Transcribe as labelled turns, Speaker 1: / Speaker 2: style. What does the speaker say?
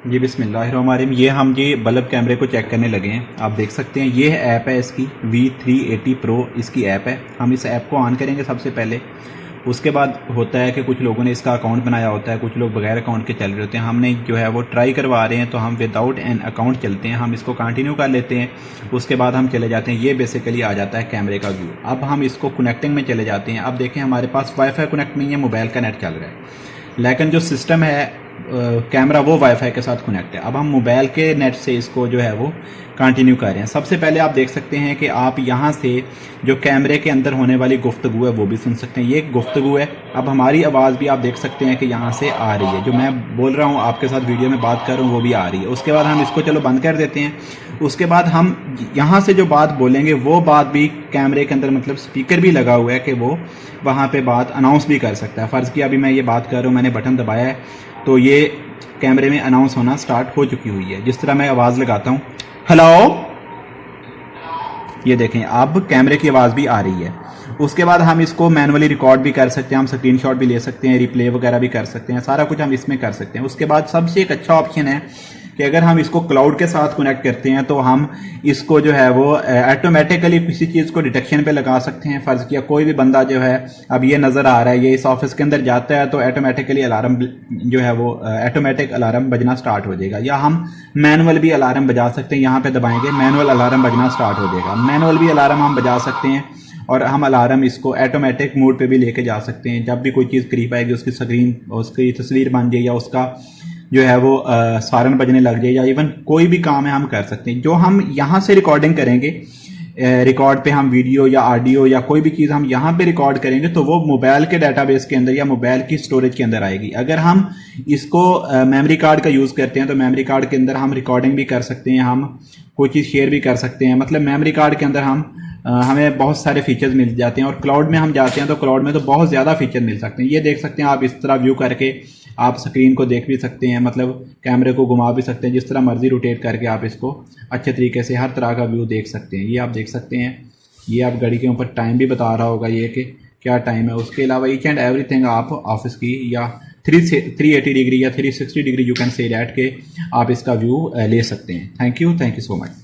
Speaker 1: जी बिस्मिल्लाहिर्रहमानिर्रहीम। ये हम जी बल्ब कैमरे को चेक करने लगे हैं। आप देख सकते हैं ये ऐप है इसकी V380 Pro इसकी ऐप है। हम इस ऐप को ऑन करेंगे सबसे पहले। उसके बाद होता है कि कुछ लोगों ने इसका अकाउंट बनाया होता है, कुछ लोग बगैर अकाउंट के चल रहे होते हैं। हमने जो है वो ट्राई करवा रहे हैं, तो हम विदाउट एन अकाउंट चलते हैं। हम इसको कंटिन्यू कर लेते हैं। उसके बाद हम चले जाते हैं। ये बेसिकली आ जाता है कैमरे का व्यू। अब हम इसको कनेक्टिंग में चले जाते हैं। अब देखें हमारे पास वाईफाई कनेक्ट नहीं है, मोबाइल का नेट चल रहा है, लेकिन जो सिस्टम है कैमरा वो वाईफाई के साथ कनेक्ट है। अब हम मोबाइल के नेट से इसको जो है वो कंटिन्यू कर रहे हैं। सबसे पहले आप देख सकते हैं कि आप यहाँ से जो कैमरे के अंदर होने वाली गुफ्तगू है वो भी सुन सकते हैं। ये गुफ्तगू है। अब हमारी आवाज़ भी आप देख सकते हैं कि यहाँ से आ रही है। जो मैं बोल रहा हूँ आपके साथ वीडियो में बात कर रहा हूँ वो भी आ रही है। उसके बाद हम इसको चलो बंद कर देते हैं। उसके बाद हम यहाँ से जो बात बोलेंगे वो बात भी कैमरे के अंदर, मतलब स्पीकर भी लगा हुआ है कि वो वहाँ पे बात अनाउंस भी कर सकता है। फ़र्ज़ किया अभी मैं ये बात कर रहा हूँ, मैंने बटन दबाया है तो ये कैमरे में अनाउंस होना स्टार्ट हो चुकी हुई है। जिस तरह मैं आवाज़ लगाता हूँ, हेलो, ये देखें अब कैमरे की आवाज़ भी आ रही है। उसके बाद हम इसको मैनुअली रिकॉर्ड भी कर सकते हैं, हम स्क्रीनशॉट भी ले सकते हैं, रिप्ले वगैरह भी कर सकते हैं, सारा कुछ हम इसमें कर सकते हैं। उसके बाद सबसे एक अच्छा ऑप्शन है कि अगर हम इसको क्लाउड के साथ कनेक्ट करते हैं तो हम इसको जो है वो ऑटोमेटिकली किसी चीज़ को डिटेक्शन पे लगा सकते हैं। फ़र्ज़ किया कोई भी बंदा जो है, अब ये नज़र आ रहा है, ये इस ऑफिस के अंदर जाता है तो ऑटोमेटिकली अलार्म जो है वो ऑटोमेटिक अलार्म बजना स्टार्ट हो जाएगा। या हम मैनुअल भी अलार्म बजा सकते हैं। यहाँ पे दबाएंगे, मैनुअल अलार्म बजना स्टार्ट हो जाएगा। मैनुअल भी अलार्म हम बजा सकते हैं और हम अलार्म इसको ऑटोमेटिक मोड पे भी लेके जा सकते हैं। जब भी कोई चीज़ करीब आएगी, उसकी स्क्रीन, उसकी तस्वीर बन जाए या उसका जो है वो सायरन बजने लग जाए, या इवन कोई भी काम है हम कर सकते हैं। जो हम यहाँ से रिकॉर्डिंग करेंगे, रिकॉर्ड पे हम वीडियो या ऑडियो या कोई भी चीज़ हम यहाँ पे रिकॉर्ड करेंगे तो वो मोबाइल के डाटाबेस के अंदर या मोबाइल की स्टोरेज के अंदर आएगी। अगर हम इसको मेमोरी कार्ड का यूज़ करते हैं तो मेमोरी कार्ड के अंदर हम रिकॉर्डिंग भी कर सकते हैं, हम कोई चीज़ शेयर भी कर सकते हैं। मतलब मेमोरी कार्ड के अंदर हमें बहुत सारे फीचर्स मिल जाते हैं। और क्लाउड में हम जाते हैं तो क्लाउड में तो बहुत ज़्यादा फीचर मिल सकते हैं। ये देख सकते हैं आप, इस तरह व्यू करके आप स्क्रीन को देख भी सकते हैं, मतलब कैमरे को घुमा भी सकते हैं, जिस तरह मर्जी रोटेट करके आप इसको अच्छे तरीके से हर तरह का व्यू देख सकते हैं। ये आप देख सकते हैं, ये आप घड़ी के ऊपर टाइम भी बता रहा होगा ये कि क्या टाइम है। उसके अलावा ईच एंड एवरीथिंग आप ऑफिस की या 380 डिग्री या 360 degree you can say that के आप इसका व्यू ले सकते हैं। Thank you so much.